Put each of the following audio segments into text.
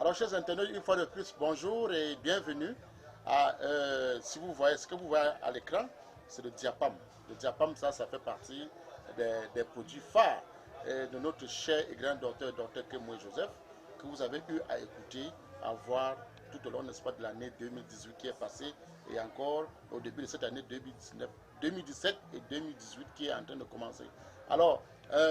Alors, chers internautes, une fois de plus, bonjour et bienvenue. Si vous voyez ce que vous voyez à l'écran, c'est le diapam. Le diapam, ça fait partie des produits phares de notre cher et grand docteur Kemoy Joseph, que vous avez eu à écouter, à voir tout au long, n'est-ce pas, de l'année 2018 qui est passée et encore au début de cette année 2019, 2017 et 2018 qui est en train de commencer. Alors,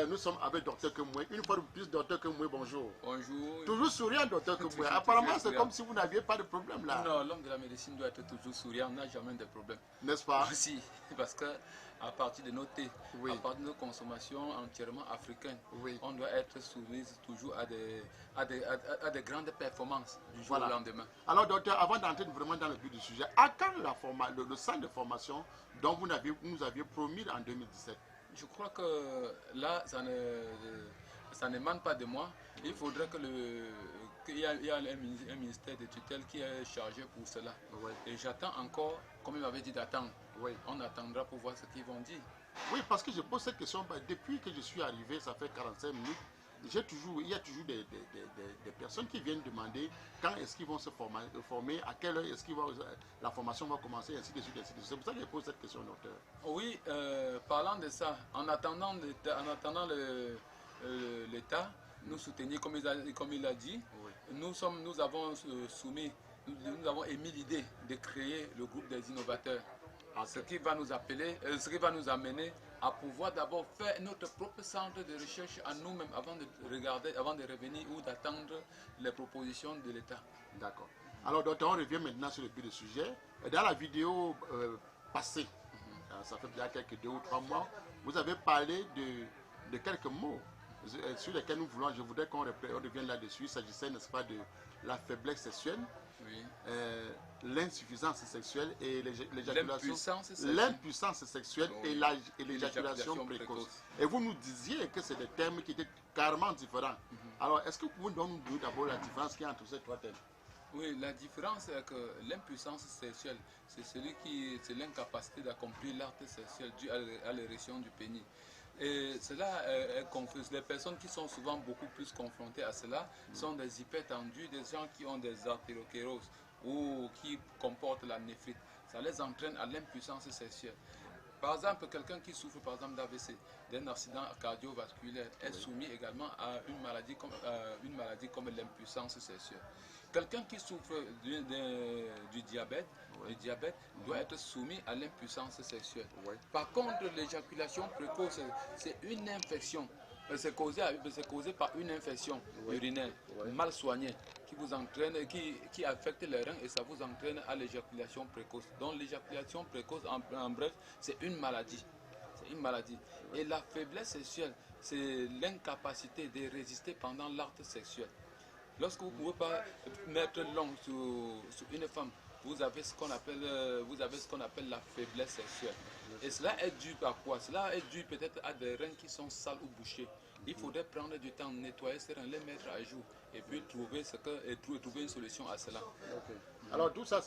nous sommes avec Dr Kemoy. Une fois de plus, Dr Kemoy, bonjour. Bonjour. Toujours souriant, Dr Kemoy. Apparemment, c'est comme si vous n'aviez pas de problème là. Non, l'homme de la médecine doit être toujours souriant, on n'a jamais de problème. N'est-ce pas? Si, parce que à partir de nos thés, oui. à partir de nos consommations entièrement africaines, oui. on doit être soumis toujours à des grandes performances du jour au lendemain. Alors, docteur, avant d'entrer vraiment dans le but du sujet, à quand le centre de formation dont vous nous aviez promis en 2017? Je crois que là, ça n'émane pas de moi. Il faudrait qu'il y ait un ministère de tutelle qui est chargé pour cela. Oui. Et j'attends encore, comme il m'avait dit d'attendre. Oui. On attendra pour voir ce qu'ils vont dire. Oui, parce que je pose cette question, depuis que je suis arrivé, ça fait 45 minutes, il y a toujours des personnes qui viennent demander quand est-ce qu'ils vont se former, à quelle heure est-ce que la formation va commencer, ainsi de suite, ainsi de suite. C'est pour ça que je pose cette question, docteur. Oui, parlant de ça, en attendant l'État nous soutenir, comme il a dit, oui. nous avons émis l'idée de créer le groupe des innovateurs. Okay. Ce qui va nous amener à pouvoir d'abord faire notre propre centre de recherche à nous-mêmes avant de revenir ou d'attendre les propositions de l'État. D'accord. Alors, docteur, on revient maintenant sur le but du sujet. Dans la vidéo passée, ça fait déjà quelques 2 ou 3 mois, vous avez parlé de quelques mots sur lesquels je voudrais qu'on revienne là-dessus. Il s'agissait, n'est-ce pas, de la faiblesse sexuelle, oui. L'insuffisance sexuelle et l'impuissance sexuelle oui. et l'éjaculation précoce. Et vous nous disiez que c'est des termes qui étaient carrément différents. Alors, est-ce que vous pouvez nous dire d'abord la différence qu'il y a entre ces 3 termes? Oui, la différence est que l'impuissance sexuelle, c'est l'incapacité d'accomplir l'acte sexuel dû à l'érection du pénis. Et cela est confus. Les personnes qui sont souvent beaucoup plus confrontées à cela sont des hypertendus, des gens qui ont des artérioscléroses ou qui comportent la néphrite. Ça les entraîne à l'impuissance sexuelle. Par exemple, quelqu'un qui souffre par exemple d'AVC, d'un accident cardiovasculaire, est soumis également à une maladie comme l'impuissance sexuelle. Quelqu'un qui souffre du diabète, doit être soumis à l'impuissance sexuelle. Oui. Par contre, l'éjaculation précoce, c'est une infection. C'est causé par une infection urinaire mal soignée qui vous entraîne, qui affecte les reins et ça vous entraîne à l'éjaculation précoce. Donc l'éjaculation précoce, en bref, c'est une maladie. C'est une maladie. Et la faiblesse sexuelle, c'est l'incapacité de résister pendant l'acte sexuel. Lorsque vous ne pouvez pas mettre l'ongle sur une femme, vous avez ce qu'on appelle la faiblesse sexuelle. Et cela est dû à quoi? Cela est dû peut-être à des reins qui sont sales ou bouchés. Il faudrait prendre du temps, nettoyer ces reins, les mettre à jour et puis trouver une solution à cela. Okay. Alors tout ça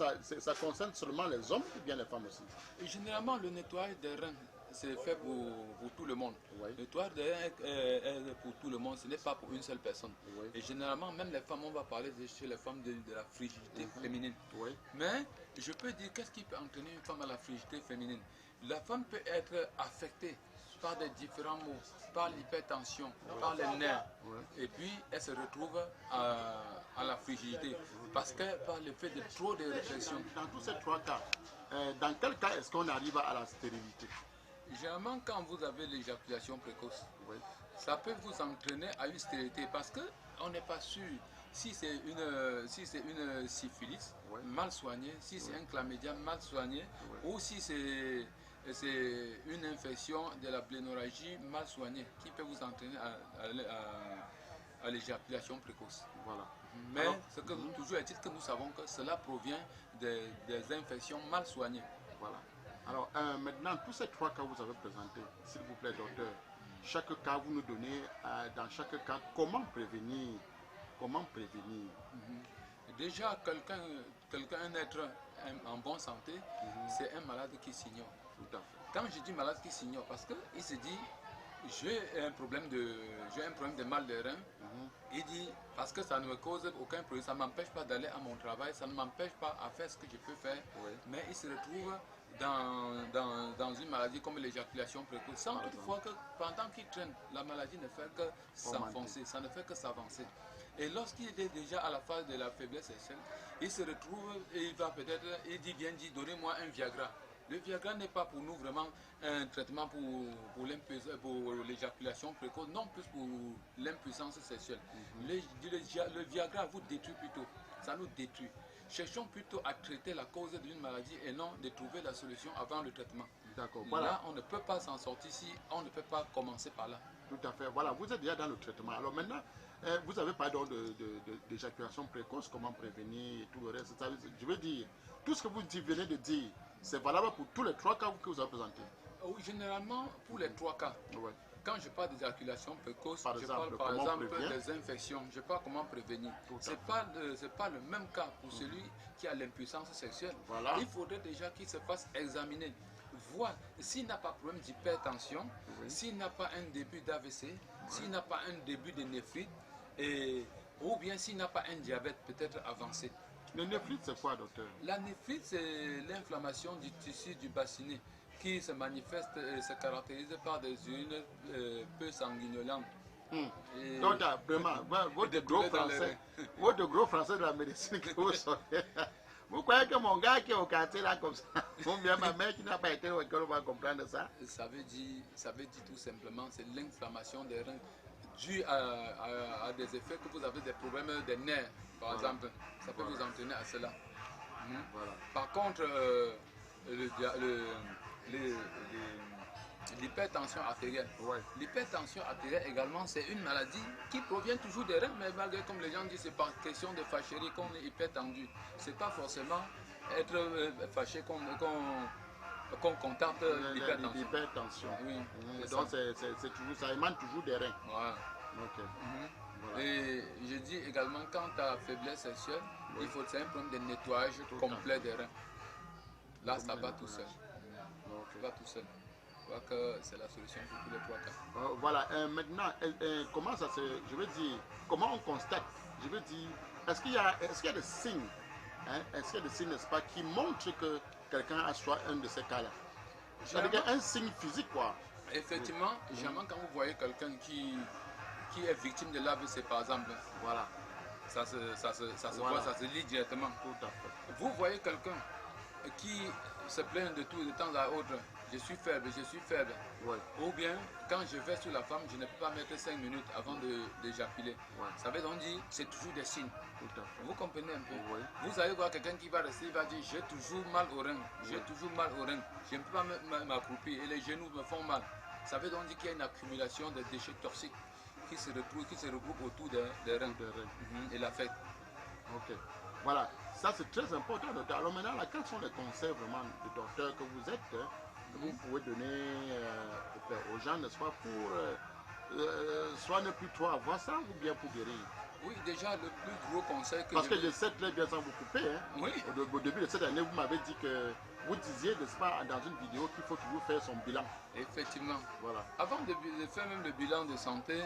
concerne seulement les hommes ou bien les femmes aussi? Et généralement, le nettoyage des reins, c'est fait pour tout le monde. Oui. Le nettoyage des reins est pour tout le monde, ce n'est pas pour une seule personne. Oui. Et généralement, même les femmes, on va parler chez les femmes de la frigidité féminine. Oui. Mais je peux dire, qu'est-ce qui peut entraîner une femme à la frigidité féminine? La femme peut être affectée par des différents maux, par l'hypertension, par les nerfs. Et puis, elle se retrouve à la frigidité. Parce que par le fait de trop de réflexion. Dans tous ces 3 cas, dans quel cas est-ce qu'on arrive à la stérilité? Généralement, quand vous avez l'éjaculation précoce, ça peut vous entraîner à une stérilité parce qu'on n'est pas sûr si c'est une syphilis mal soignée, si c'est un chlamydia mal soigné ou si c'est une infection de la blénorragie mal soignée qui peut vous entraîner à l'éjaculation précoce. Voilà. Mais alors, toujours est-il que nous savons que cela provient des infections mal soignées. Voilà. Alors maintenant, tous ces 3 cas que vous avez présentés, s'il vous plaît, docteur, chaque cas vous nous donnez, dans chaque cas, comment prévenir? Déjà, un être en bonne santé, c'est un malade qui s'ignore. Tout à fait. Quand je dis malade qui s'ignore, parce qu'il se dit, j'ai un problème de mal de rein, Il dit, parce que ça ne me cause aucun problème, ça ne m'empêche pas d'aller à mon travail, ça ne m'empêche pas à faire ce que je peux faire, mais il se retrouve dans une maladie comme l'éjaculation précoce, sans toutefois que pendant qu'il traîne, la maladie ne fait que s'enfoncer, ça ne fait que s'avancer. Et lorsqu'il est déjà à la phase de la faiblesse sexuelle, il se retrouve et il va peut-être, il dit, viens, donnez-moi un Viagra. Le Viagra n'est pas pour nous vraiment un traitement pour l'éjaculation précoce, non plus pour l'impuissance sexuelle. Le Viagra vous détruit plutôt, ça nous détruit. Cherchons plutôt à traiter la cause d'une maladie et non de trouver la solution avant le traitement. D'accord. Voilà. Là, on ne peut pas s'en sortir si on ne peut pas commencer par là. Tout à fait. Voilà, vous êtes déjà dans le traitement. Alors maintenant, vous avez parlé d'éjaculation précoce, comment prévenir et tout le reste. Je veux dire, tout ce que vous venez de dire, c'est valable pour tous les 3 cas que vous avez présentés. Oui, généralement, pour les 3 cas. Ouais. Quand je parle d'éjaculation précoce, je exemple, parle par exemple des infections. Je parle comment prévenir. Ce n'est pas le même cas pour celui qui a l'impuissance sexuelle. Voilà. Il faudrait déjà qu'il se fasse examiner. Voir s'il n'a pas de problème d'hypertension, s'il n'a pas un début d'AVC, s'il n'a pas un début de néphrite, ou bien s'il n'a pas un diabète peut-être avancé. Le néphrite, c'est quoi, docteur? La néphrite, c'est l'inflammation du tissu du bassinet qui se manifeste et se caractérise par des urines peu sanguinolentes. Donc, vraiment, votre gros français de la médecine que vous sortez. Vous croyez que mon gars qui est au quartier là comme ça, ou bien ma mère qui n'a pas été au école va comprendre ça? Ça veut dire tout simplement, c'est l'inflammation des reins due à des effets que vous avez des problèmes des nerfs, par exemple. Ça peut vous entraîner à cela. Par contre, l'hypertension artérielle. L'hypertension artérielle également, c'est une maladie qui provient toujours des reins, mais malgré comme les gens disent, c'est par question de fâcherie qu'on est hypertendu. C'est pas forcément être fâché qu'on contacte l'hypertension. Oui, donc c'est toujours ça, émane toujours des reins. Voilà. Et je dis également, quant à faiblesse sexuelle, il faut un problème de nettoyage complet des reins. Là, ça va tout seul. Ça va tout seul. Je crois que c'est la solution pour tous les 3 cas. Voilà. Maintenant, comment ça se... Je veux dire, comment on constate? Je veux dire, est-ce qu'il y a des signes, est-ce qu'il y a des signes, n'est-ce pas, qui montrent que quelqu'un a soit un de ces cas-là? C'est-à-dire un signe physique, quoi. Effectivement, généralement, quand vous voyez quelqu'un qui est victime de l'AVC, par exemple, voilà. Ça se voit, ça se lit directement. Tout à fait. Vous voyez quelqu'un qui se plaint de tout de temps à autre, je suis faible. Ou bien, quand je vais sur la femme, je ne peux pas mettre 5 minutes avant d'éjaculer. Ça veut donc dire, c'est toujours des signes. Tout à fait. Vous comprenez un peu? Vous allez voir quelqu'un qui va rester, il va dire, j'ai toujours mal au rein, je ne peux pas m'accroupir et les genoux me font mal. Ça veut donc dire qu'il y a une accumulation de déchets toxiques qui se regroupent autour des reins et la fête. Ok. Voilà, ça c'est très important, docteur. Alors maintenant, là, quels sont les conseils vraiment de docteur que vous êtes, que vous pouvez donner aux gens, n'est-ce pas, pour soit ne plus trop avoir ça ou bien pour guérir? Oui, déjà le plus gros conseil que parce que je sais très bien sans vous couper, au début de cette année, vous m'avez dit que vous disiez, n'est-ce pas, dans une vidéo qu'il faut toujours faire son bilan. Effectivement. Voilà. Avant de faire même le bilan de santé,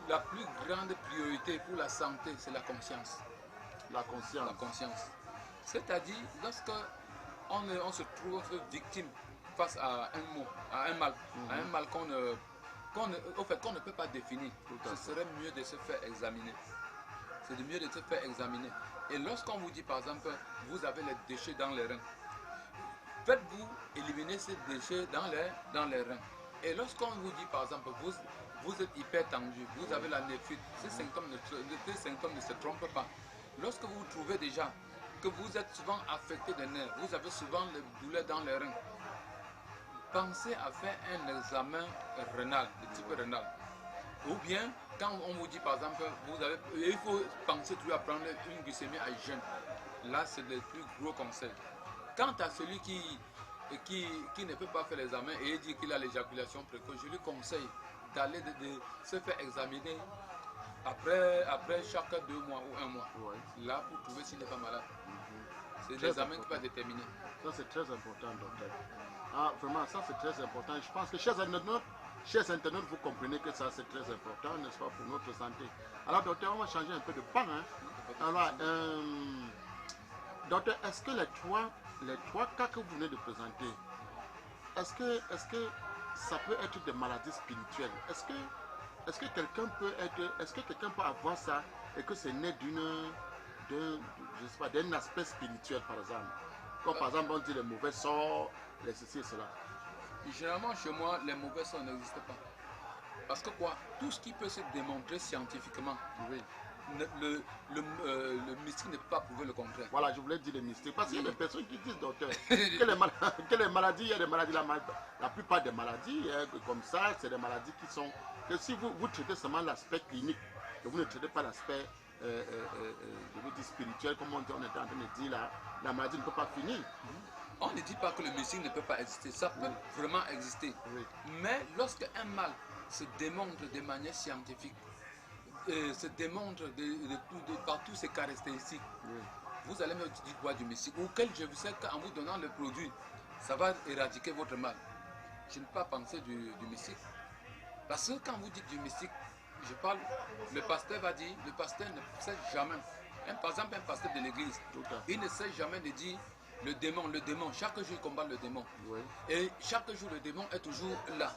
la plus grande priorité pour la santé, c'est la conscience. La conscience. C'est-à-dire, lorsque on se trouve victime face à un mot, à un mal, qu'on ne peut pas définir, ce serait mieux de se faire examiner. C'est mieux de se faire examiner. Et lorsqu'on vous dit, par exemple, vous avez les déchets dans les reins, faites-vous éliminer ces déchets dans les reins. Et lorsqu'on vous dit, par exemple, vous êtes hyper tendu, vous avez la néphrite, ces symptômes ne se trompent pas. Lorsque vous trouvez déjà que vous êtes souvent affecté des nerfs, vous avez souvent les douleurs dans les reins, pensez à faire un examen rénal, de type rénal. Ou bien, quand on vous dit par exemple, il faut penser toujours à prendre une glycémie à jeûne. Là, c'est le plus gros conseil. Quant à celui qui ne peut pas faire l'examen et dit qu'il a l'éjaculation précoce, je lui conseille d'aller de se faire examiner après chaque 2 mois ou 1 mois. Là, pour trouver s'il n'est pas malade. C'est l'examen qui va déterminer. Ça, c'est très important, docteur. Ah, vraiment, ça, c'est très important. Je pense que, chers internautes, chers internautes, vous comprenez que ça c'est très important, n'est-ce pas, pour notre santé. Alors docteur, on va changer un peu de pan. Hein. Alors, docteur, est-ce que les trois cas que vous venez de présenter, est-ce que ça peut être des maladies spirituelles? Est-ce que quelqu'un peut avoir ça et que c'est né d'un aspect spirituel, par exemple? Comme par exemple, on dit les mauvais sorts, les ceci et cela. Généralement, chez moi, les mauvais sorts n'existent pas. Parce que quoi? Tout ce qui peut se démontrer scientifiquement, Oui. Le mystique ne peut pas prouver le contraire. Voilà, je voulais dire les mystiques. Parce qu'il y a des personnes qui disent, docteur, que les maladies, il y a des maladies, la plupart des maladies, comme ça, c'est des maladies qui sont... Que si vous traitez seulement l'aspect clinique, et vous ne traitez pas l'aspect, je veux dire spirituel, comme on était en train de dire là, la maladie ne peut pas finir. On ne dit pas que le mystique ne peut pas exister. Ça peut vraiment exister. Oui. Mais lorsque un mal se démontre de manière scientifique, se démontre par toutes ses caractéristiques, vous allez me dire quoi du mystique? Ou quel je vous sais qu'en vous donnant le produit, ça va éradiquer votre mal. Je ne peux pas penser du mystique. Parce que quand vous dites du mystique, je parle, le pasteur va dire, le pasteur ne sait jamais. Par exemple, un pasteur de l'église, il ne sait jamais de dire le démon, chaque jour il combat le démon. Oui. Et chaque jour le démon est toujours là.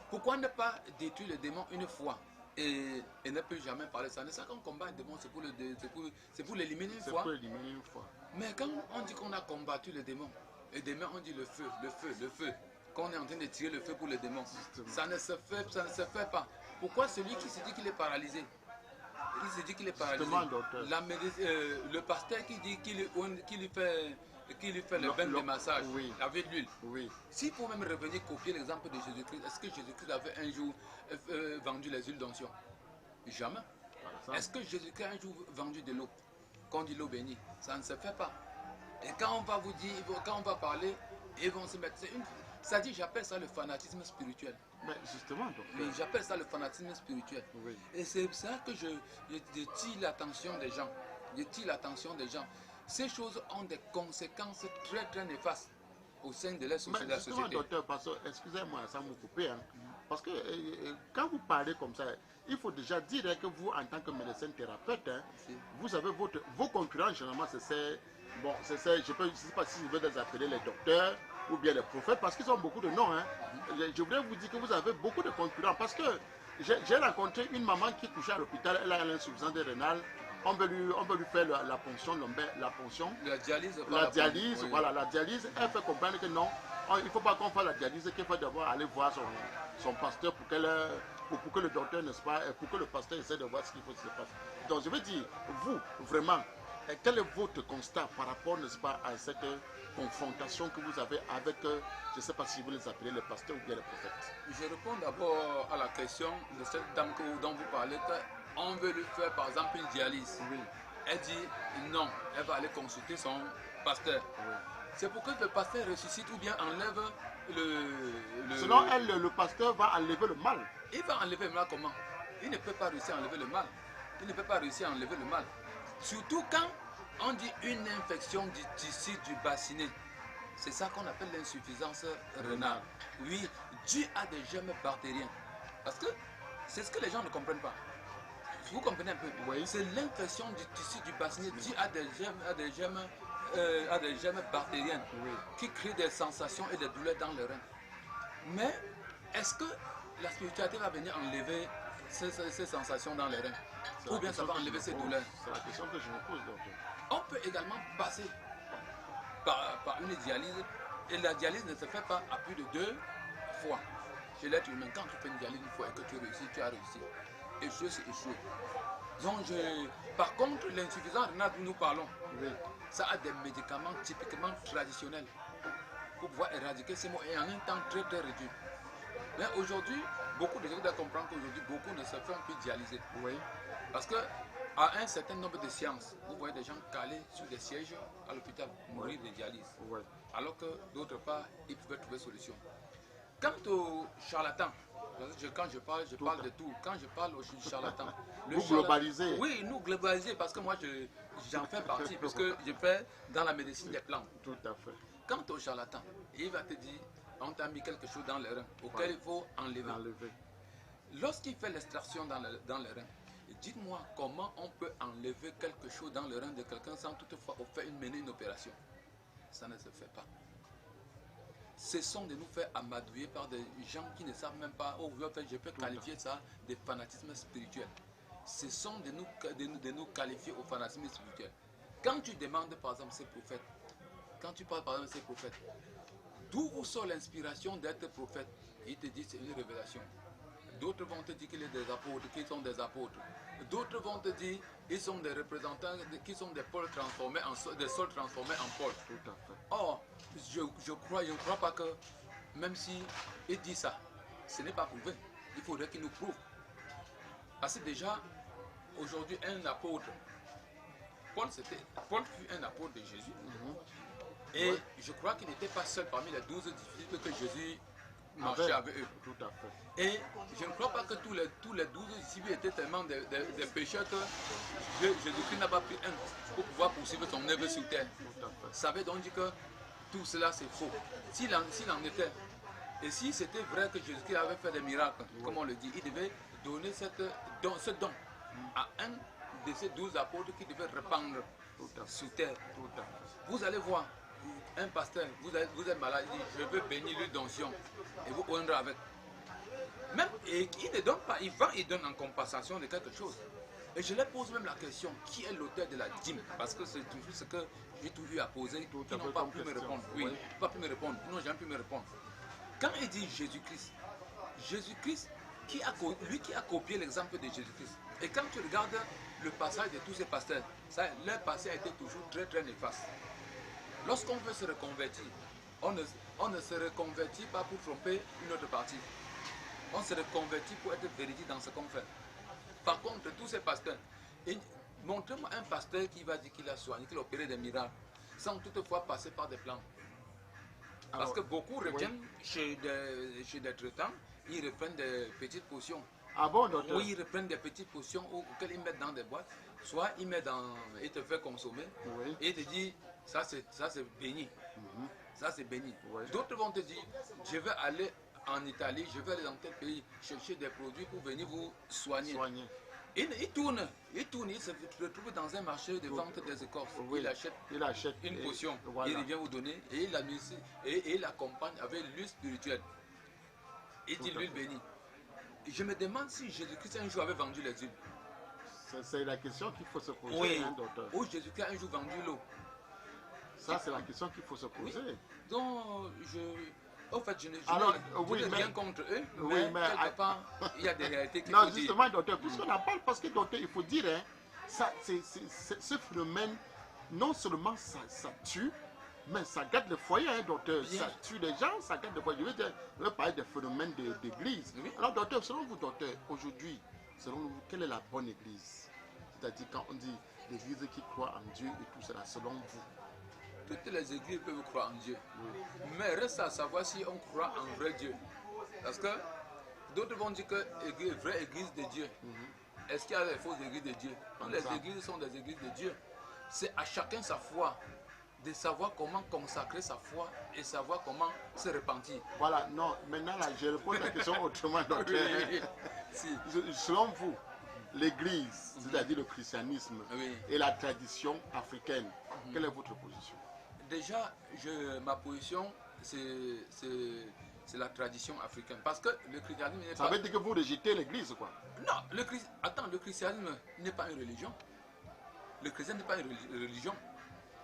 Pourquoi ne pas détruire le démon une fois et ne plus jamais parler ça? Quand on combat un démon, c'est pour l'éliminer une fois. C'est pour l'éliminer une fois. Mais quand on dit qu'on a combattu le démon, et demain on dit le feu, qu'on est en train de tirer le feu pour le démon, ça ne se fait pas. Pourquoi celui qui se dit qu'il est paralysé? Il se dit qu'il est paralysé. Le pasteur qui dit qu'il lui fait le bain de massage avec l'huile. Oui. S'il faut même revenir copier l'exemple de Jésus-Christ, est-ce que Jésus-Christ avait un jour vendu les huiles d'onction? Jamais. Est-ce que Jésus-Christ a un jour vendu de l'eau? Qu'on dit l'eau bénie, ça ne se fait pas. Et quand on va vous dire, quand on va parler, ils vont se mettre. Ça dit, j'appelle ça le fanatisme spirituel. Mais justement, docteur. Oui, j'appelle ça le fanatisme spirituel. Oui. Et c'est ça que je tire l'attention des gens. Je tire l'attention des gens. Ces choses ont des conséquences très très néfastes au sein de la société. Mais justement, docteur, excusez-moi, ça me coupe. Hein, parce que quand vous parlez comme ça, il faut déjà dire que vous, en tant que médecin thérapeute, hein, vous avez vos concurrents, généralement, je ne sais pas si je veux les appeler les docteurs ou bien les prophètes, parce qu'ils ont beaucoup de noms. Hein. Je voudrais vous dire que vous avez beaucoup de concurrents, parce que j'ai rencontré une maman qui couchait à l'hôpital, elle a l'insuffisance rénale. On veut lui faire la ponction lombaire, la dialyse. La dialyse, voilà, la dialyse, elle fait comprendre que non, il ne faut pas qu'on fasse la dialyse, qu'il faut d'abord aller voir son pasteur pour que le docteur, n'est-ce pas, pour que le pasteur essaie de voir ce qu'il faut se passer. Donc je veux dire, vous, vraiment, quel est votre constat par rapport, n'est-ce pas, à cette confrontation que vous avez avec, je ne sais pas si vous les appelez les pasteurs ou bien les prophètes? Je réponds d'abord à la question de cette dame dont vous parlez. On veut lui faire par exemple une dialyse. Oui. Elle dit non, elle va aller consulter son pasteur. Oui. C'est pour que le pasteur ressuscite ou bien enlève le... Selon elle, le pasteur va enlever le mal. Il va enlever le mal comment? Il ne peut pas réussir à enlever le mal. Il ne peut pas réussir à enlever le mal. Surtout quand on dit une infection du tissu du bassinet. C'est ça qu'on appelle l'insuffisance rénale. Oui, dû à des germes bactériens. Parce que c'est ce que les gens ne comprennent pas. Vous comprenez un peu? Oui. C'est l'infection du tissu du bassinet due à des germes bactériens qui créent des sensations et des douleurs dans le rein. Mais est-ce que la spiritualité va venir enlever ces sensations dans les reins? Ou bien ça va enlever ces douleurs? C'est la question que je me pose, docteur. On peut également passer par une dialyse, et la dialyse ne se fait pas à plus de 2 fois. Chez l'être humain, quand tu fais une dialyse une fois et que tu réussis, tu as réussi. Échouer, c'est échouer. Donc, par contre, l'insuffisance rénale dont nous parlons, ça a des médicaments typiquement traditionnels pour pouvoir éradiquer ces maux et en un temps très très réduit. Mais aujourd'hui, beaucoup de gens doivent comprendre qu'aujourd'hui, beaucoup ne se font plus dialyser. Oui. Parce que à un certain nombre de séances, vous voyez des gens calés sur des sièges à l'hôpital, mourir de dialyse. Oui. Alors que d'autre part, ils pouvaient trouver solution. Quant aux charlatans, quand je parle de tout. Quand je parle aux charlatans, vous globalisez? Oui, nous globalisons parce que moi j'en fais partie, parce que je fais dans la médecine des plantes. Tout à fait. Quant aux charlatans, il va te dire on t'a mis quelque chose dans le rein auquel il faut enlever. Lorsqu'il fait l'extraction dans le rein, dites-moi comment on peut enlever quelque chose dans le rein de quelqu'un sans toutefois mener une opération. Ça ne se fait pas. Cessons de nous faire amadouer par des gens qui ne savent même pas, oh, je peux qualifier ça de fanatisme spirituel. Cessons de nous qualifier au fanatisme spirituel. Quand tu demandes par exemple ces prophètes, quand tu parles par exemple de ces prophètes, d'où vous sort l'inspiration d'être prophète? Ils te disent c'est une révélation. D'autres vont te dire qu'il est des apôtres, qu'ils sont des apôtres. D'autres vont te dire qu'ils sont des représentants, qu'ils sont des sols transformés en pôles. Tout à fait. Or, je ne crois pas que, même si il dit ça, ce n'est pas prouvé. Il faudrait qu'il nous prouve. Parce que déjà, aujourd'hui, un apôtre, Paul fut un apôtre de Jésus. Et je crois qu'il n'était pas seul parmi les 12 disciples que Jésus marchait avec eux. Tout à fait. Et je ne crois pas que tous les 12 disciples étaient tellement des pécheurs que Jésus-Christ n'a pas pris un pour pouvoir poursuivre son œuvre sur terre. Ça veut donc dire que tout cela c'est faux. S'il en était, et si c'était vrai que Jésus-Christ avait fait des miracles, comme on le dit, il devait donner ce don à un de ces 12 apôtres qui devait répandre sur terre. Vous allez voir, un pasteur, vous êtes malade, il dit je veux bénir l'huile d'onction et vous oindre avec. Même, et il ne donne pas, il donne en compensation de quelque chose. Et je leur pose même la question, qui est l'auteur de la dîme? Parce que c'est toujours ce que j'ai toujours eu à poser, ils n'ont pas pu me répondre. Oui, pas pu me répondre, ils n'ont jamais pu me répondre. Quand il dit Jésus-Christ, lui qui a copié l'exemple de Jésus-Christ. Et quand tu regardes le passage de tous ces pasteurs, leur passé a été toujours très très néfaste. Lorsqu'on veut se reconvertir, on ne se reconvertit pas pour tromper une autre partie. On se reconvertit pour être véridique dans ce qu'on fait. Par contre, tous ces pasteurs, montrez-moi un pasteur qui va dire qu'il a soigné, qu'il a opéré des miracles, sans toutefois passer par des plans. Parce que beaucoup reviennent chez des traitants, ils reprennent des petites potions. Ah bon, docteur? Oui, ils reprennent des petites potions auxquelles ils mettent dans des boîtes, soit ils te font consommer, et ils te disent, ça c'est béni. Ça c'est béni. D'autres vont te dire, je vais aller en Italie, je vais aller dans tel pays chercher des produits pour venir vous soigner. Il tourne, il se retrouve dans un marché de vente des écorces. Il achète une potion, il revient vous donner et il l'accompagne avec l'huile spirituelle. Il dit l'huile bénie. Je me demande si Jésus-Christ un jour avait vendu les huiles. C'est la question qu'il faut se poser, oui. Docteur. Ou Jésus-Christ a un jour vendu l'eau. Ça, c'est la question qu'il faut se poser. Oui. Donc, en fait, je n'ai rien contre eux, mais quelque part, il y a des réalités qui non, justement, dire. Docteur, puisqu'on en parle, parce que, docteur, il faut dire, hein, ce phénomène, non seulement ça tue, mais ça gâte le foyer, hein, docteur. Bien. Ça tue les gens, ça gâte le foyer. Je vais parler des phénomènes d'église. Oui. Alors, docteur, selon vous, docteur, aujourd'hui, selon vous, quelle est la bonne église? C'est-à-dire, quand on dit l'église qui croit en Dieu et tout cela, selon vous? Toutes les églises peuvent croire en Dieu. Oui. Mais reste à savoir si on croit en vrai Dieu. Parce que d'autres vont dire que vraie église de Dieu. Est-ce qu'il y a des fausses églises de Dieu? Non, les églises sont des églises de Dieu. C'est à chacun sa foi. De savoir comment consacrer sa foi et savoir comment se repentir. Voilà, non, maintenant là, je réponds à la question autrement, docteur. Oui. Si. Selon vous, l'église, c'est-à-dire le christianisme et la tradition africaine, quelle est votre position? Déjà, ma position, c'est la tradition africaine. Parce que le christianisme n'est pas... Ça veut dire que vous rejetez l'église, quoi? Non, le christianisme n'est pas une religion. Le christianisme n'est pas une religion.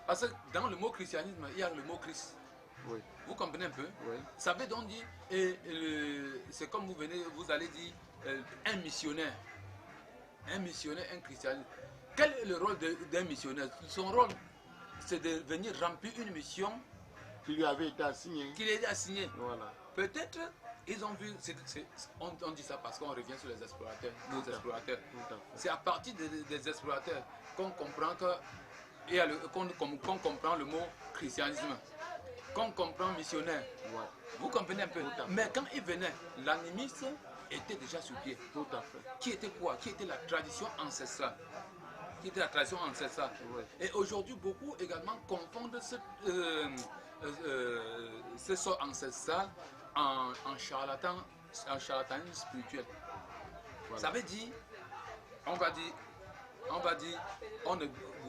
Parce que dans le mot christianisme, il y a le mot Christ. Oui. Vous comprenez un peu? Oui. Ça veut donc dire, c'est comme vous allez dire, un missionnaire. Un missionnaire, un christian. Quel est le rôle d'un missionnaire? Son rôle, c'est de venir remplir une mission qui lui avait été assignée. Qui lui a été assignée. Voilà. Peut-être, ils ont vu, on dit ça parce qu'on revient sur les explorateurs, nos explorateurs. C'est à partir des explorateurs qu'on comprend qu'on comprend le mot christianisme, qu'on comprend missionnaire. Ouais. Vous comprenez un peu? Mais quand il venait, l'animisme était déjà sur pied. Tout à fait. Qui était quoi? Qui était la tradition ancestrale? qui était la tradition ancestrale. Oui. Et aujourd'hui, beaucoup également confondent ce sort ancestral en charlatanisme spirituel. Voilà. Ça veut dire,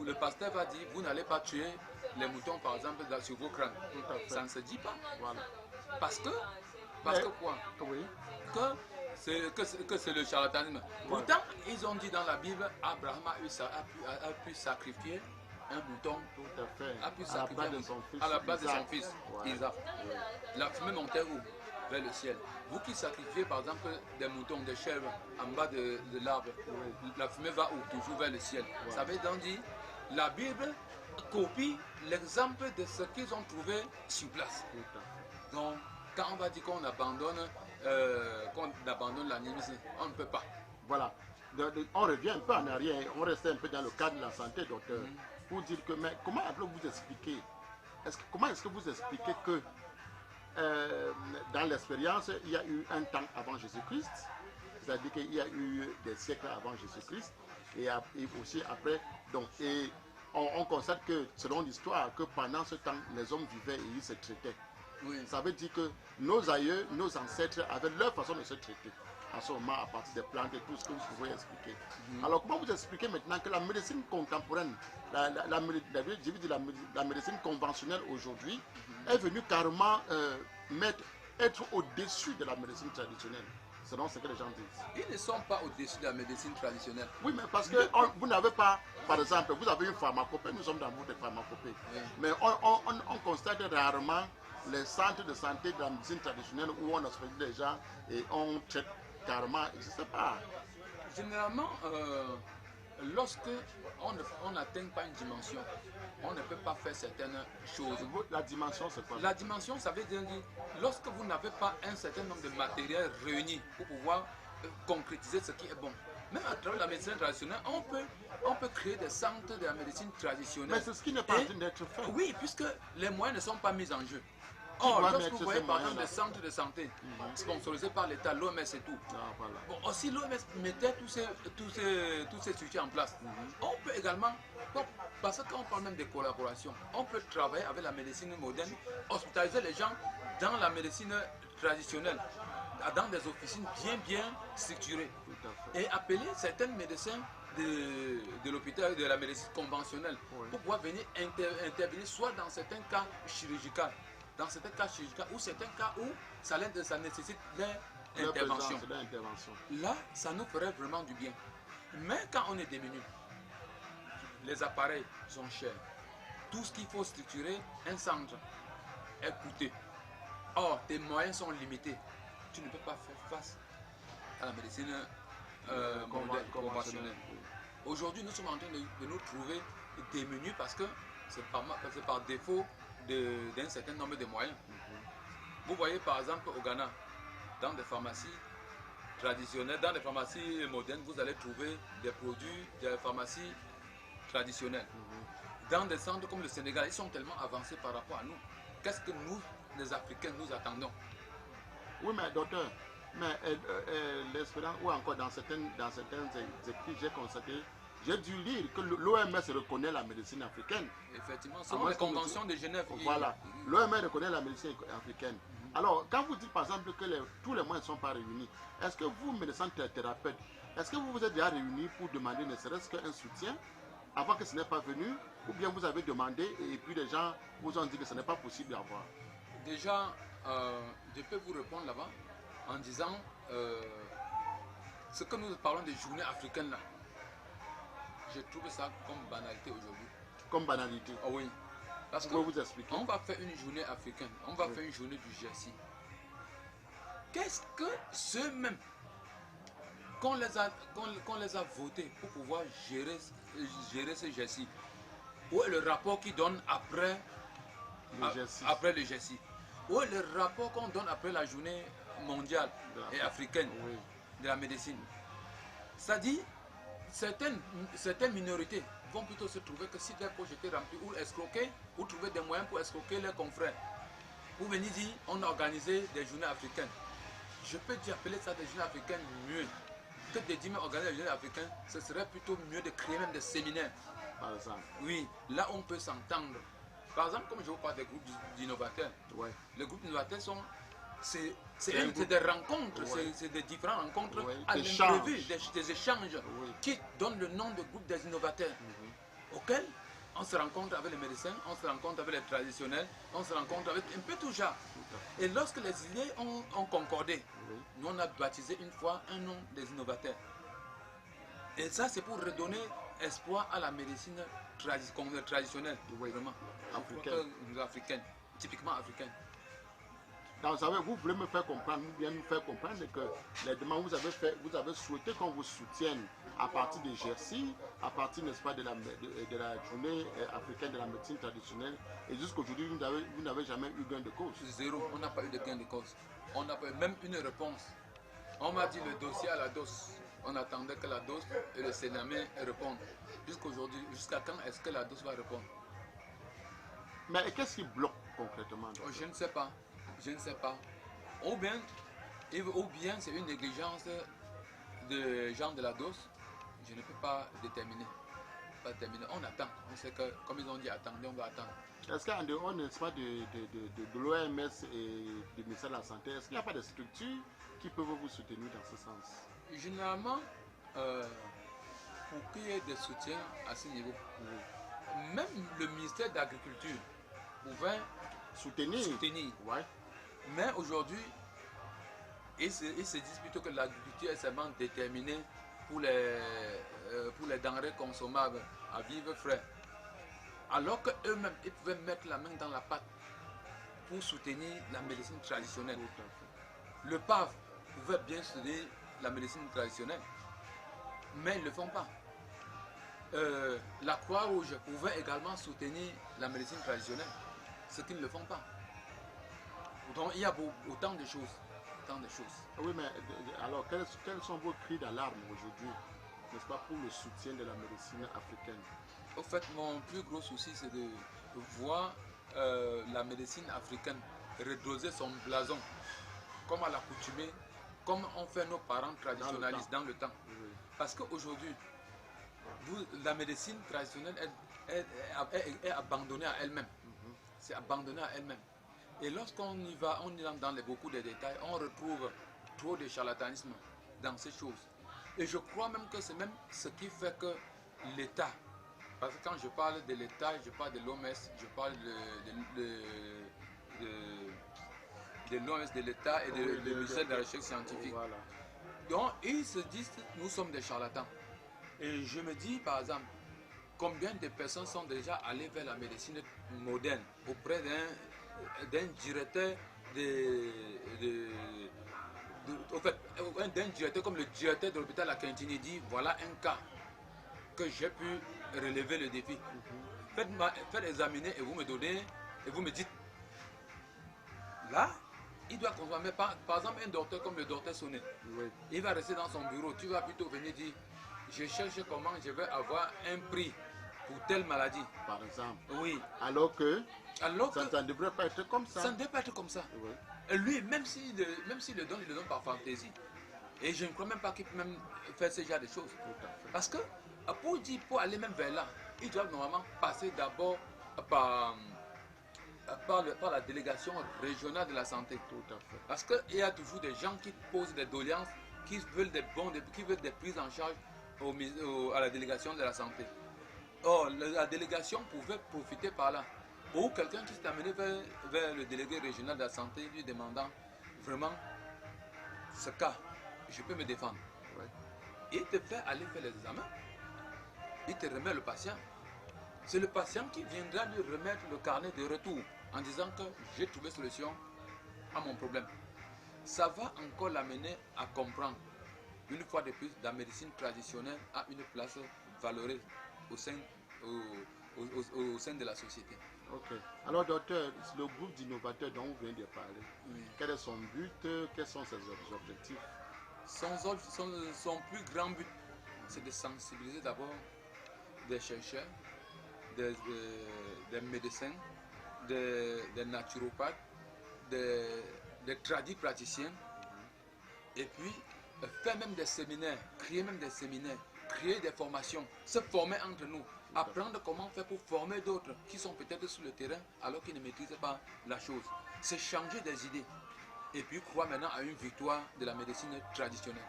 le pasteur va dire, vous n'allez pas tuer les moutons par exemple sur vos crânes. Tout à fait. Ça ne se dit pas. Voilà. Parce que quoi? Oui. Que c'est le charlatanisme. Pourtant, ils ont dit dans la Bible, Abraham a pu sacrifier un mouton, Tout à fait. a pu À la sacrifier place un de mouton son fils. à la place de son Isaac. fils, Ouais. Isaac. Oui. La fumée montait où? Vers le ciel. Vous qui sacrifiez par exemple des moutons, des chèvres en bas de l'arbre, la fumée va où? Toujours vers le ciel. Ouais. Ça veut donc dire, la Bible copie l'exemple de ce qu'ils ont trouvé sur place. Tout à fait. Donc, quand on va dire qu'on abandonne l'animisme, on ne peut pas. Voilà. On revient un peu en arrière, on reste un peu dans le cadre de la santé, docteur, pour dire que, mais comment vous expliquer, comment est-ce que vous expliquez que dans l'expérience, il y a eu un temps avant Jésus-Christ, c'est-à-dire qu'il y a eu des siècles avant Jésus-Christ, et aussi après, donc, et on constate que, selon l'histoire, que pendant ce temps, les hommes vivaient et ils se traitaient. Oui. Ça veut dire que nos aïeux, nos ancêtres avaient leur façon de se traiter en ce moment à partir des plantes et tout ce que vous pouvez expliquer. Alors comment vous expliquez maintenant que la médecine contemporaine, la médecine conventionnelle aujourd'hui est venue carrément être au-dessus de la médecine traditionnelle, selon ce que les gens disent? Ils ne sont pas au-dessus de la médecine traditionnelle. Oui, mais parce que vous n'avez pas, par exemple, vous avez une pharmacopée, nous sommes dans le monde de pharmacopée, Oui. mais on constate rarement les centres de santé de la médecine traditionnelle où on hospitalise les gens et on traite carrément, je ne sais pas. Généralement, lorsque on n'atteint pas une dimension, on ne peut pas faire certaines choses. La dimension, c'est quoi? La dimension, ça veut dire lorsque vous n'avez pas un certain nombre de matériels réunis pour pouvoir concrétiser ce qui est bon. Même à travers la médecine traditionnelle, on peut créer des centres de la médecine traditionnelle. Mais c'est ce qui n'est pas en train d'être fait. Oui, puisque les moyens ne sont pas mis en jeu. Qui Or, doit lorsque mettre vous voyez ces par exemple moyens-là? des centres de santé sponsorisés par l'État, l'OMS et tout, Ah, voilà. bon, aussi l'OMS mettait tous ces sujets en place. On peut également, parce que quand on parle même de collaboration, on peut travailler avec la médecine moderne, hospitaliser les gens dans la médecine traditionnelle, dans des officines bien structurées, Tout à fait. et appeler certains médecins de l'hôpital, de la médecine conventionnelle, Oui. pour pouvoir venir intervenir soit dans certains cas chirurgicaux, ou certains cas où ça nécessite Leur l'intervention. présence, leur intervention. Là, ça nous ferait vraiment du bien. Mais quand on est démuni, les appareils sont chers. Tout ce qu'il faut structurer, un centre est coûteux. Or, tes moyens sont limités. Tu ne peux pas faire face à la médecine conventionnelle. Aujourd'hui, nous sommes en train de nous trouver démunis parce que c'est par défaut d'un certain nombre de moyens. Vous voyez par exemple au Ghana, dans des pharmacies traditionnelles, dans des pharmacies modernes, vous allez trouver des produits des pharmacies traditionnelles. Dans des centres comme le Sénégal, ils sont tellement avancés par rapport à nous. Qu'est-ce que nous, les Africains, nous attendons? Oui, mais docteur, l'expérience, ou encore dans certains écrits, j'ai constaté, j'ai dû lire que l'OMS reconnaît la médecine africaine. Effectivement, selon les conventions de Genève. Voilà, l'OMS reconnaît la médecine africaine. Alors, quand vous dites par exemple que tous les moyens ne sont pas réunis, est-ce que vous, médecin thérapeute, est-ce que vous vous êtes déjà réunis pour demander ne serait-ce qu'un soutien avant que ce n'est pas venu, ou bien vous avez demandé et puis les gens vous ont dit que ce n'est pas possible d'avoir? Déjà, je peux vous répondre là-bas en disant ce que nous parlons des journées africaines là. Je trouve ça comme banalité aujourd'hui. Comme banalité. Ah oui. Parce que vous expliquer? on va faire une journée africaine, on va faire une journée du GERSI. Qu'est-ce que ceux-mêmes qu'on les a votés pour pouvoir gérer ce GERSI? Où est le rapport qu'ils donnent après le GERSI? Où est le rapport qu'on donne après la journée mondiale et africaine de la médecine? C'est-à-dire, certaines minorités vont plutôt se trouver que si leur poche était remplie ou escroquer, ou trouver des moyens pour escroquer leurs confrères. Ou venir dire, on a organisé des journées africaines. Je peux dire appeler ça des journées africaines mieux. que de dire organiser les jeunes africains, ce serait plutôt mieux de créer même des séminaires. Par exemple. Oui, là on peut s'entendre. Par exemple, comme je vous parle des groupes d'innovateurs, Ouais. les groupes d'innovateurs sont. C'est des rencontres, Ouais. c'est des différentes rencontres Ouais. à l'imprévu, des échanges Oui. qui donnent le nom de groupe des innovateurs auxquels on se rencontre avec les médecins, on se rencontre avec les traditionnels, on se rencontre avec un peu tout genre. Et lorsque les idées ont concordé, Oui. nous on a baptisé une fois un nom des innovateurs. Et ça c'est pour redonner espoir à la médecine traditionnelle, Oui. vraiment, africaine, typiquement africaine. Donc, vous savez, vous voulez me faire comprendre, bien nous faire comprendre que les demandes vous avez souhaité qu'on vous soutienne à partir de GERSI, à partir, n'est-ce pas, de la journée africaine de la médecine traditionnelle, et jusqu'aujourd'hui, vous n'avez jamais eu gain de cause. Zéro, on n'a pas eu de gain de cause. On n'a pas eu même une réponse. On m'a dit le dossier à la DOS. On attendait que la DOS et le Sénamé répondent. Jusqu'aujourd'hui, jusqu'à quand est-ce que la DOS va répondre? Mais qu'est-ce qui bloque concrètement? Je ne sais pas. Je ne sais pas. Ou bien c'est une négligence de gens de la DOS. Je ne peux pas déterminer. On attend. On sait que, comme ils ont dit, attendez, on va attendre. Est-ce qu'en dehors, n'est-ce pas, de l'OMS et du ministère de la Santé, est-ce qu'il n'y a pas de structures qui peuvent vous soutenir dans ce sens? Généralement, pour qu'il y ait des soutiens à ce niveau, même le ministère de l'Agriculture pouvait soutenir. Ouais. Mais aujourd'hui, ils se disent plutôt que l'agriculture est seulement déterminée pour les denrées consommables à vivre frais. Alors qu'eux-mêmes, ils pouvaient mettre la main dans la pâte pour soutenir la médecine traditionnelle. Le PAV pouvait bien soutenir la médecine traditionnelle, mais ils ne le font pas. La Croix-Rouge pouvait également soutenir la médecine traditionnelle, ce qu'ils ne le font pas. Donc il y a autant de choses. Oui, mais alors quels sont vos cris d'alarme aujourd'hui, n'est-ce pas, pour le soutien de la médecine africaine? Au fait, mon plus gros souci, c'est de voir la médecine africaine redoser son blason, comme à l'accoutumée, comme ont fait nos parents traditionnalistes dans le temps. Oui. Parce qu'aujourd'hui, la médecine traditionnelle est abandonnée à elle-même. C'est abandonné à elle-même. Et lorsqu'on y va, on y entre dans beaucoup de détails, on retrouve trop de charlatanisme dans ces choses. Et je crois même que c'est même ce qui fait que l'État, parce que quand je parle de l'État, je parle de l'OMS, je parle de l'OMS, de l'État et du ministère de la Recherche scientifique. Voilà. Donc ils se disent, nous sommes des charlatans. Et je me dis, par exemple, combien de personnes sont déjà allées vers la médecine moderne auprès d'un directeur d'un directeur comme le directeur de l'hôpital à Quintini dit, voilà un cas que j'ai pu relever le défi. Faites examiner et vous me donnez, et vous me dites, là, il doit consommer, par exemple, un docteur comme le docteur Sonnet. Oui. Il va rester dans son bureau, tu vas plutôt venir dire, je cherche comment je vais avoir un prix pour telle maladie. Par exemple. Oui. Alors que ça ça ne devrait pas être comme ça. Ça ne devrait pas être comme ça. Oui. Et lui, même s'il le donne, il le donne par fantaisie. Et je ne crois même pas qu'il peut même faire ce genre de choses. Tout à fait. Parce que pour aller même vers là, il doit normalement passer d'abord par la délégation régionale de la santé. Tout à fait. Parce qu'il y a toujours des gens qui posent des doléances, qui veulent des prises en charge à la délégation de la santé. Or, la délégation pouvait profiter par là. Ou quelqu'un qui s'est amené vers le délégué régional de la santé, lui demandant vraiment ce cas, je peux me défendre. Ouais. Il te fait aller faire les examens. Il te remet le patient. C'est le patient qui viendra lui remettre le carnet de retour en disant que j'ai trouvé solution à mon problème. Ça va encore l'amener à comprendre, une fois de plus, la médecine traditionnelle a une place valorée au sein de la société. Ok. Alors, docteur, le groupe d'innovateurs dont vous venez de parler, Oui. quel est son but? Quels sont ses objectifs? Son plus grand but, c'est de sensibiliser d'abord des chercheurs, des médecins, des naturopathes, des praticiens, et puis faire même des séminaires, créer même des séminaires, créer des formations, se former entre nous, apprendre comment faire pour former d'autres qui sont peut-être sur le terrain alors qu'ils ne maîtrisent pas la chose. C'est changer des idées et puis croire maintenant à une victoire de la médecine traditionnelle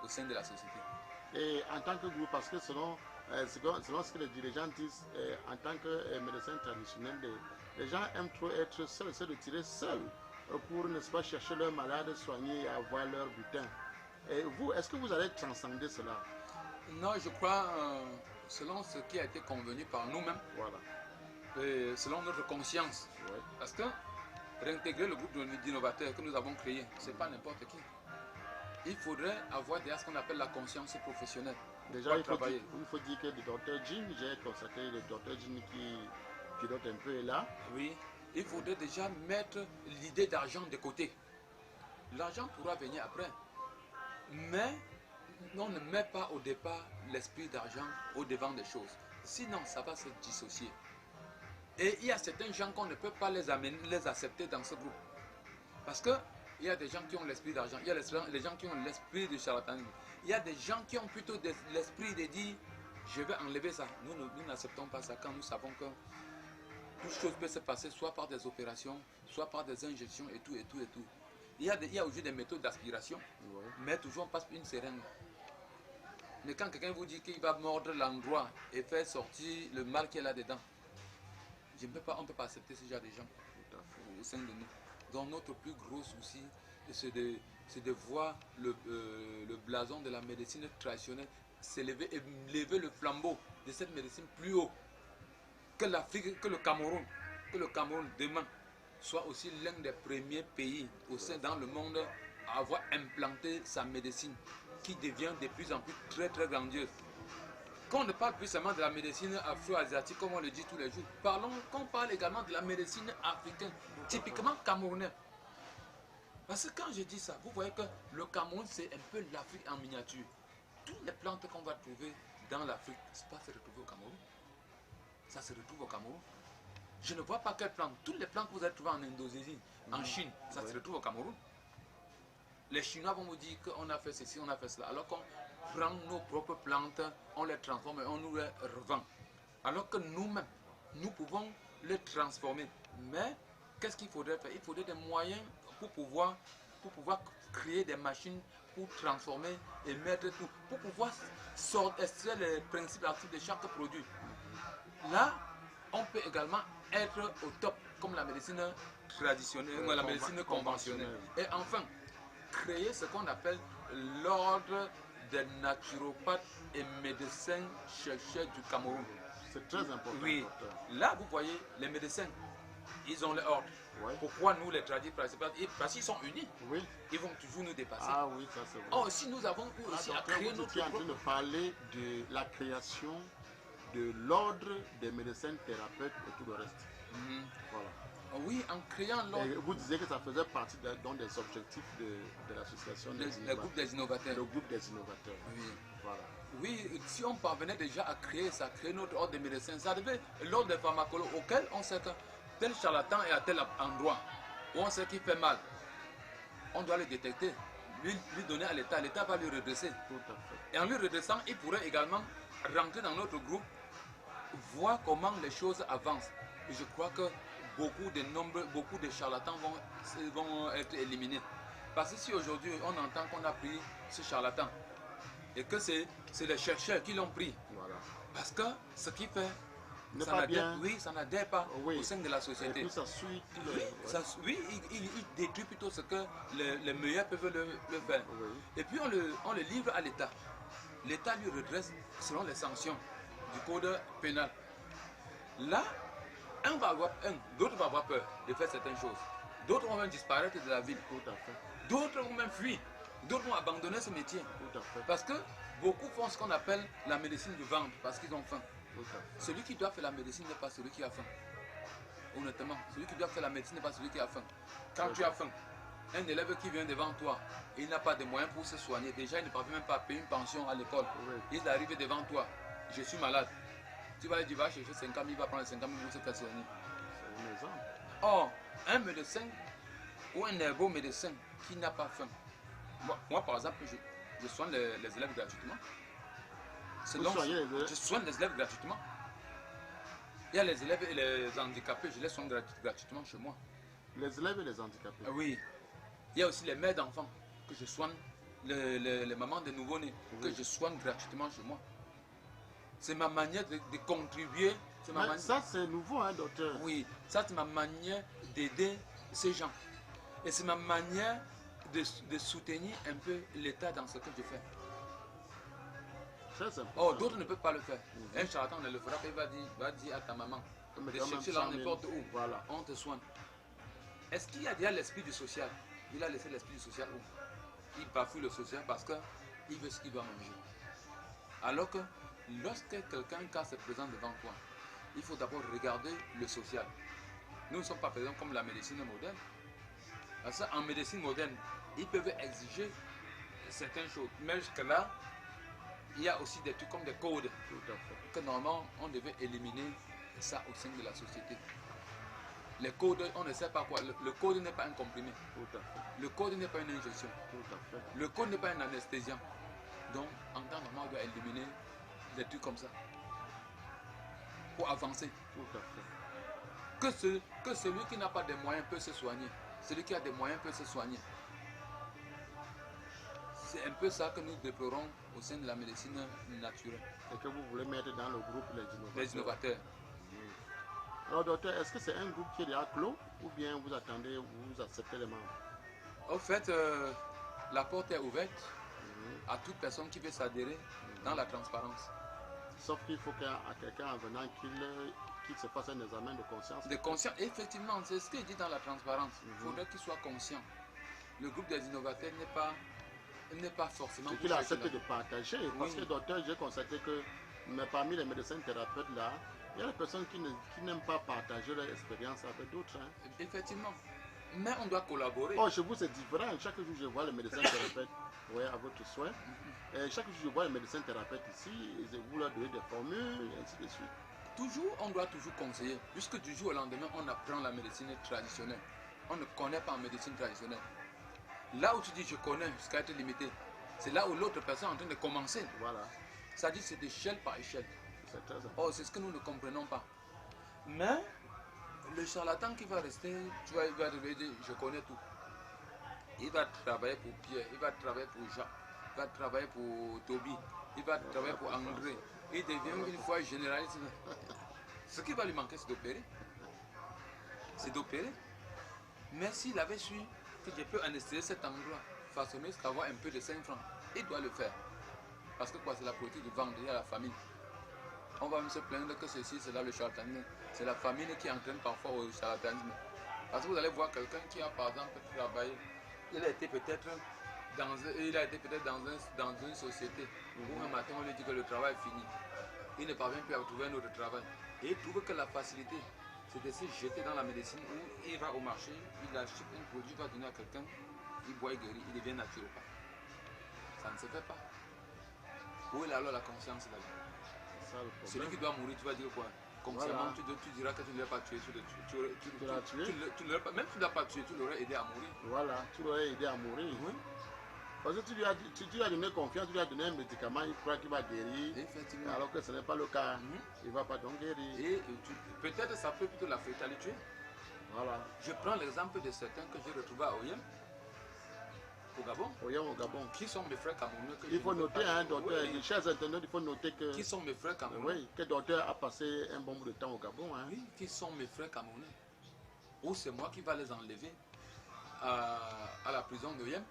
au sein de la société. Et en tant que groupe, parce que selon ce que les dirigeants disent, en tant que médecin traditionnel, les gens aiment trop être seuls, se retirer seuls pour, n'est-ce pas, chercher leurs malades, soigner et avoir leur butin. Et vous, est-ce que vous allez transcender cela? Non, je crois, selon ce qui a été convenu par nous-mêmes, Voilà. Et selon notre conscience. Ouais. Parce que réintégrer le groupe d'innovateurs que nous avons créé, ce n'est pas n'importe qui. Il faudrait avoir déjà ce qu'on appelle la conscience professionnelle. Déjà, il faut dire que le docteur Jim, j'ai constaté le docteur Jim qui pilote un peu est là. Oui, il faudrait déjà mettre l'idée d'argent de côté. L'argent pourra venir après. Mais on ne met pas au départ l'esprit d'argent au devant des choses. Sinon, ça va se dissocier. Et il y a certains gens qu'on ne peut pas les accepter dans ce groupe. Parce que il y a des gens qui ont l'esprit d'argent, il y a des gens qui ont l'esprit de charlatanisme. Il y a des gens qui ont plutôt l'esprit de dire je vais enlever ça. Nous n'acceptons pas ça quand nous savons que toute chose peut se passer soit par des opérations, soit par des injections et tout, et tout, et tout. Il y a aujourd'hui des méthodes d'aspiration, Ouais. mais toujours on passe une seringue. Mais quand quelqu'un vous dit qu'il va mordre l'endroit et faire sortir le mal qu'il y a là-dedans, on ne peut pas accepter ce genre de gens au sein de nous. Donc notre plus gros souci, c'est de voir le blason de la médecine traditionnelle s'élever et lever le flambeau de cette médecine plus haut que l'Afrique, que le Cameroun. Que le Cameroun demain soit aussi l'un des premiers pays au sein dans le monde à avoir implanté sa médecine qui devient de plus en plus très très grandiose. Qu'on ne parle plus seulement de la médecine afro-asiatique comme on le dit tous les jours, qu'on parle également de la médecine africaine, typiquement camerounaise. Parce que quand je dis ça, vous voyez que le Cameroun c'est un peu l'Afrique en miniature. Toutes les plantes qu'on va trouver dans l'Afrique, c'est pas se retrouver au Cameroun. Ça se retrouve au Cameroun. Je ne vois pas quelles plantes. Toutes les plantes que vous allez trouver en Indonésie, en Chine, ça se retrouve au Cameroun. Les Chinois vont vous dire qu'on a fait ceci, on a fait cela. Alors qu'on prend nos propres plantes, on les transforme et on nous les revend. Alors que nous-mêmes, nous pouvons les transformer. Mais qu'est-ce qu'il faudrait faire? Il faudrait des moyens pour pouvoir créer des machines pour transformer et mettre tout, pour pouvoir extraire les principes actifs de chaque produit. Là, on peut également être au top, comme la médecine traditionnelle, la médecine conventionnelle. Et enfin, créer ce qu'on appelle l'ordre des naturopathes et médecins chercheurs du Cameroun. C'est très important. Oui, là vous voyez, les médecins, ils ont l'ordre. Ouais. Pourquoi nous, les traditeurs, parce qu'ils sont unis, Oui. ils vont toujours nous dépasser. Ah oui, ça c'est vrai. Or, si nous avons eu aussi à créer notre vous étiez en train de parler de la création de l'ordre des médecins thérapeutes et tout le reste. Voilà. Oui, en créant l'ordre. Et vous disiez que ça faisait partie des objectifs de l'association Le groupe des innovateurs. Le groupe des innovateurs. Oui. Voilà. Oui, si on parvenait déjà à créer ça, créer notre ordre de médecins, ça devait l'ordre des pharmacologues auquel on sait que tel charlatan est à tel endroit, où on sait qu'il fait mal. On doit le détecter, lui donner à l'État va lui redresser. Tout à fait. Et en lui redressant, il pourrait également rentrer dans notre groupe, voir comment les choses avancent. Et je crois que beaucoup de charlatans vont être éliminés. Parce que si aujourd'hui on entend qu'on a pris ce charlatan et que c'est les chercheurs qui l'ont pris, Voilà. parce que ce qu'il fait, ça n'adhère pas Oui. au sein de la société. Et puis ça suit tout le... Il détruit plutôt ce que les meilleurs peuvent le faire. Oui. Et puis on le livre à l'État. L'État lui redresse selon les sanctions du code pénal. Là, d'autres vont avoir peur de faire certaines choses. D'autres vont même disparaître de la ville. Tout à fait. D'autres vont même fuir. D'autres vont abandonner ce métier. Tout à fait. Parce que beaucoup font ce qu'on appelle la médecine de vente parce qu'ils ont faim. Tout à fait. Celui qui doit faire la médecine n'est pas celui qui a faim. Honnêtement, celui qui doit faire la médecine n'est pas celui qui a faim. Quand tu as faim, un élève qui vient devant toi, il n'a pas de moyens pour se soigner. Déjà, il ne parvient même pas à payer une pension à l'école. Oui. Il arrive devant toi. Je suis malade. Tu vas lui dire, va chercher 5 000, il va prendre 5 000 pour se faire soigner. C'est une exemple. Or, un médecin ou un herbo médecin qui n'a pas faim. Moi par exemple, je soigne les élèves gratuitement. Je soigne les élèves gratuitement. Il y a les élèves et les handicapés, je les soigne gratuitement chez moi. Les élèves et les handicapés? Oui. Il y a aussi les mères d'enfants que je soigne, les mamans de nouveau-nés que je soigne gratuitement chez moi. C'est ma manière de contribuer. Ça, c'est nouveau, hein, docteur? Oui, ça, c'est ma manière d'aider ces gens. Et c'est ma manière de soutenir un peu l'État dans ce que je fais. Oh, d'autres ne peuvent pas le faire. Un charlatan ne le fera pas, il va dire à ta maman de chercher là n'importe où. Voilà. On te soigne. Est-ce qu'il y a déjà l'esprit du social? Il a laissé l'esprit du social où? Il bafoue le social parce qu'il veut ce qu'il doit manger. Alors que lorsque quelqu'un se présente devant toi, il faut d'abord regarder le social. Nous ne sommes pas présents comme la médecine moderne. Parce qu'en médecine moderne, ils peuvent exiger certaines choses. Mais jusque-là, il y a aussi des trucs comme des codes. Tout à fait. Que normalement, on devait éliminer ça au sein de la société. Les codes, on ne sait pas quoi. Le code n'est pas un comprimé. Tout à fait. Le code n'est pas une injection. Tout à fait. Le code n'est pas un anesthésiant. Donc, en temps normal, on doit éliminer des trucs comme ça. Pour avancer. Tout à fait. Que celui qui n'a pas de moyens peut se soigner. Celui qui a des moyens peut se soigner. C'est un peu ça que nous déplorons au sein de la médecine naturelle. Et que vous voulez mettre dans le groupe les innovateurs. Alors docteur, est-ce que c'est un groupe qui est déjà clos ou bien vous attendez, vous acceptez les membres? Au fait, la porte est ouverte à toute personne qui veut s'adhérer dans la transparence. Sauf qu'il faut qu'à quelqu'un en venant qu'il se fasse un examen de conscience. De conscience, effectivement, c'est ce qu'il dit dans la transparence. Il faudrait qu'il soit conscient. Le groupe des innovateurs n'est pas forcément... C'est qu'il accepte de partager. Parce que docteur, j'ai constaté que parmi les médecins thérapeutes là, il y a des personnes qui n'aiment pas partager leur expérience avec d'autres. Hein. Effectivement. Mais on doit collaborer. Oh, chez vous, c'est différent. Chaque jour, je vois les médecins thérapeutes à votre soin. Et chaque jour, je vois les médecins thérapeutes ici. Et vous leur donnez des formules, et ainsi de suite. Toujours, on doit toujours conseiller. Puisque du jour au lendemain, on apprend la médecine traditionnelle. On ne connaît pas en médecine traditionnelle. Là où tu dis je connais jusqu'à être limité, c'est là où l'autre personne est en train de commencer. Voilà. Ça dit c'est d'échelle par échelle. C'est très important. Oh, c'est ce que nous ne comprenons pas. Mais le charlatan qui va rester, tu vois, il va dire je connais tout. Il va travailler pour Pierre, il va travailler pour Jacques, il va travailler pour Toby, il va travailler pour André. Il devient une fois généraliste. Ce qui va lui manquer, c'est d'opérer. C'est d'opérer. Mais s'il avait su que je peux anesthésier cet endroit, façonner, avoir un peu de 5 francs, il doit le faire. Parce que quoi, c'est la politique de vendre à la famille. On va même se plaindre que ceci, c'est là le charlatanisme. C'est la famille qui entraîne parfois au charlatanisme. Parce que vous allez voir quelqu'un qui a par exemple travaillé, il a été peut-être dans une société où un matin on lui dit que le travail est fini. Il ne parvient plus à trouver un autre travail. Et il trouve que la facilité, c'est de se jeter dans la médecine où il va au marché, il achète un produit, il va donner à quelqu'un, il boit, il guérit, il devient naturopathe. Ça ne se fait pas. Où est alors la conscience là-bas? Celui qui doit mourir, tu vas dire quoi? Consciemment, voilà. tu diras que tu ne l'as pas tué. Tu l'aurais pas, même si tu ne l'as pas tué, tu l'aurais aidé à mourir. Voilà, tu l'aurais aidé à mourir. Oui. Parce que tu lui as donné confiance, tu lui as donné un médicament, il croit qu'il va guérir. Effectivement. Alors que ce n'est pas le cas. Il ne va pas donc guérir. Et peut-être ça peut plutôt la fatalité. Voilà. Je prends l'exemple de certains que j'ai retrouvés à Oyem. Au Gabon. Au Gabon. Qui sont mes frères camerounais? Il faut noter, hein, docteur, les chers internautes, il faut noter que... Qui sont mes frères camerounais? Oui, que le docteur a passé un bon bout de temps au Gabon. Hein. Oui, qui sont mes frères camerounais? Ou c'est moi qui va les enlever à la prison de Yem?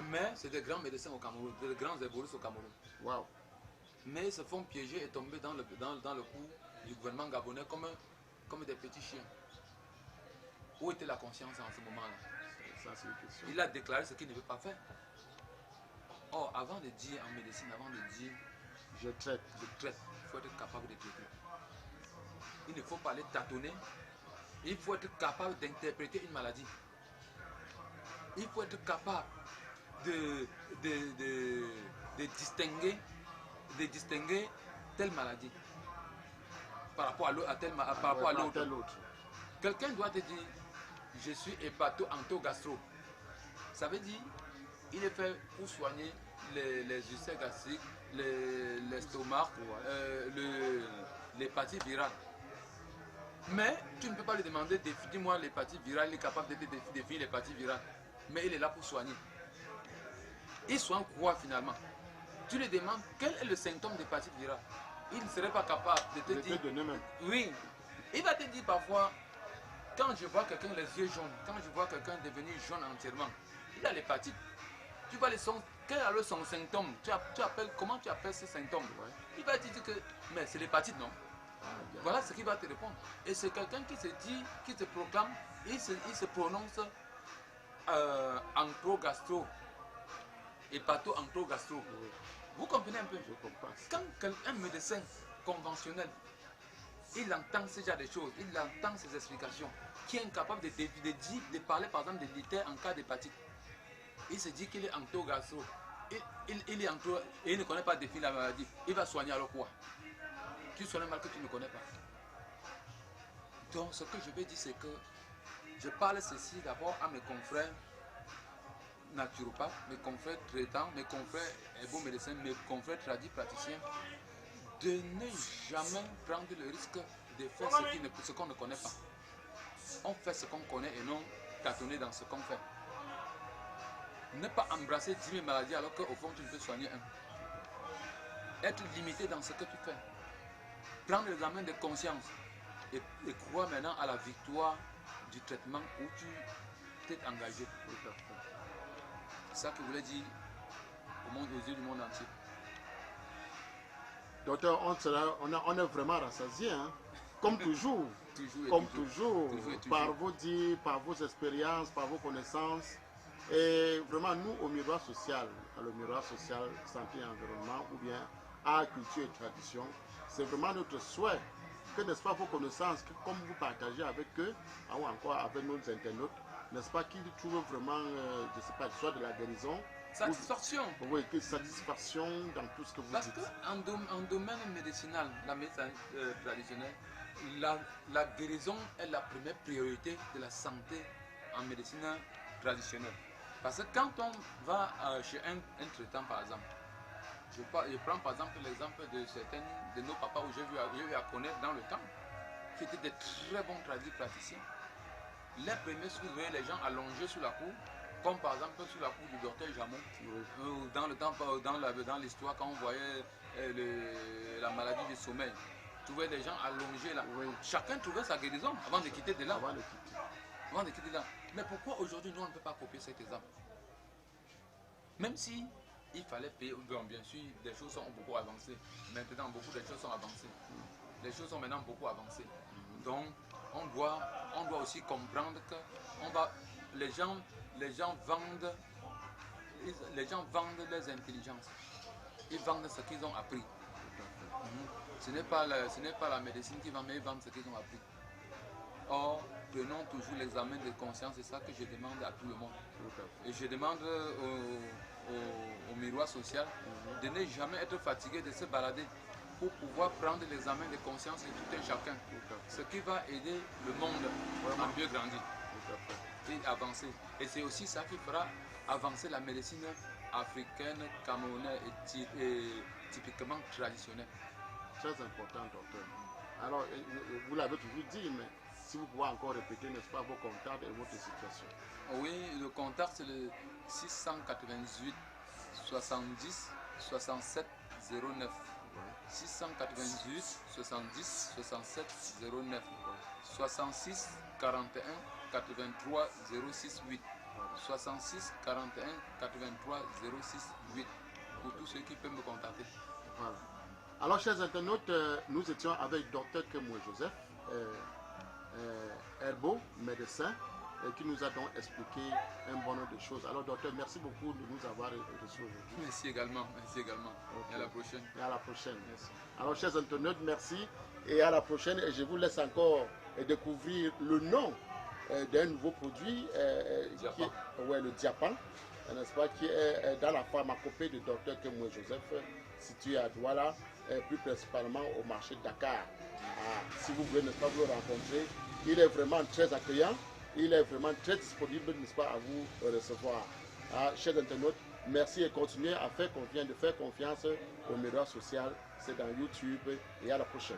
Mais c'est des grands médecins au Cameroun, des grands évolués au Cameroun. Wow. Mais ils se font piéger et tomber dans le coup du gouvernement gabonais comme des petits chiens. Où était la conscience en ce moment-là? Il a déclaré ce qu'il ne veut pas faire. Or, avant de dire en médecine, avant de dire je traite, il faut être capable de traiter. Il ne faut pas aller tâtonner. Il faut être capable d'interpréter une maladie. Il faut être capable de distinguer telle maladie par rapport à l'autre. Quelqu'un doit te dire je suis hépato-ento-gastro. Ça veut dire il est fait pour soigner les ulcères gastriques, l'estomac, l'hépatite virale. Mais tu ne peux pas lui demander, définis-moi l'hépatite virale, il est capable de définir l'hépatite virale. Mais il est là pour soigner. Il soigne quoi finalement? Tu lui demandes quel est le symptôme d'hépatite virale. Il ne serait pas capable de te dire. Oui. Il va te dire parfois, quand je vois quelqu'un les yeux jaunes, quand je vois quelqu'un devenir jaune entièrement, il a l'hépatite. Tu vas quel est son symptôme? Comment tu appelles ce symptôme? Il va te dire que, mais c'est l'hépatite, non? Voilà ce qu'il va te répondre. Et c'est quelqu'un qui se dit, qui se proclame, il se prononce anthro-gastro, hépato-anthro-gastro. Vous comprenez un peu? Je comprends. Quand un médecin conventionnel, il entend ce genre de choses, il entend ces explications, qui est incapable de parler par exemple de l'ITER en cas d'hépatite, il se dit qu'il est anthro-gastro, il est anthro, et il ne connaît pas définir la maladie, il va soigner alors quoi? Tu soignes mal que tu ne connais pas. Donc ce que je veux dire c'est que je parle ceci d'abord à mes confrères naturopathes, mes confrères traitants, mes confrères médecins, mes confrères praticiens, de ne jamais prendre le risque de faire ce qu'on ne connaît pas. On fait ce qu'on connaît et non tâtonner dans ce qu'on fait. Ne pas embrasser 10 000 maladies alors qu'au fond tu ne peux soigner un. Être limité dans ce que tu fais. Prendre l'examen de conscience et croire maintenant à la victoire du traitement où tu t'es engagé. C'est ça que je voulais dire aux yeux du monde entier. Docteur, on est vraiment rassasié, hein? Comme toujours. Toujours, par vos dires, par vos expériences, par vos connaissances. Et vraiment, nous, au miroir social, santé et environnement, ou bien art, culture et tradition, c'est vraiment notre souhait que, n'est-ce pas, vos connaissances, que, comme vous partagez avec eux, ou encore avec nos internautes, n'est-ce pas, qu'ils trouvent vraiment, je ne sais pas, soit de la guérison. Satisfaction. Oui, satisfaction dans tout ce que vous dites. Parce qu'en domaine médicinal, la médecine traditionnelle, la guérison est la première priorité de la santé en médecine traditionnelle. Parce que quand on va chez un traitant, par exemple, je prends par exemple l'exemple de certains de nos papas où j'ai eu à connaître dans le temps, qui étaient des très bons praticiens. Les premiers souvent les gens allongés sous la cour, comme par exemple sous la cour du docteur Jamon, dans l'histoire quand on voyait la maladie du sommeil. Tu voyais des gens allongés là. Oui. Chacun trouvait sa guérison avant de quitter de là. Avant de quitter là. Mais pourquoi aujourd'hui nous on ne peut pas copier cet exemple? Même si il fallait payer, bien sûr, des choses sont beaucoup avancées. Maintenant, beaucoup de choses sont avancées. Les choses sont maintenant beaucoup avancées. Donc, on doit aussi comprendre que les gens vendent leurs intelligences. Ils vendent ce qu'ils ont appris. Ce n'est pas la médecine qui vend, mais ils vendent ce qu'ils ont appris. Or, prenons toujours l'examen de conscience, c'est ça que je demande à tout le monde. Et je demande au miroir social de ne jamais être fatigué de se balader pour pouvoir prendre l'examen de conscience de tout un chacun. Ce qui va aider le monde à mieux grandir et avancer. Et c'est aussi ça qui fera avancer la médecine africaine, camerounaise et typiquement traditionnelle. Très important, docteur. Alors, vous l'avez toujours dit, mais si vous pouvez encore répéter, n'est-ce pas, vos contacts et votre situation. Oui, le contact c'est le 698 70 67 09. 698 70 67 09. 66 41 83 06 8. 66 41 83 06 8. Pour tous ceux qui peuvent me contacter. Voilà. Alors, chers internautes, nous étions avec Dr Kemwe Joseph, herbo, médecin, qui nous a donc expliqué un bon nombre de choses. Alors, docteur, merci beaucoup de nous avoir reçus aujourd'hui. Merci également. Okay. Et à la prochaine. Et à la prochaine. Merci. Alors, chers internautes, merci. Et à la prochaine. Et je vous laisse encore découvrir le nom d'un nouveau produit, qui est le Diapan, n'est-ce pas, qui est dans la pharmacopée de Dr Kemwe Joseph, situé à Douala, plus principalement au marché de Dakar. Si vous voulez, n'est-ce pas, vous le rencontrer, il est vraiment très accueillant, il est vraiment très disponible, n'est-ce pas, à vous recevoir. Chers internautes, merci et continuez à faire confiance au miroir social. C'est dans YouTube et à la prochaine.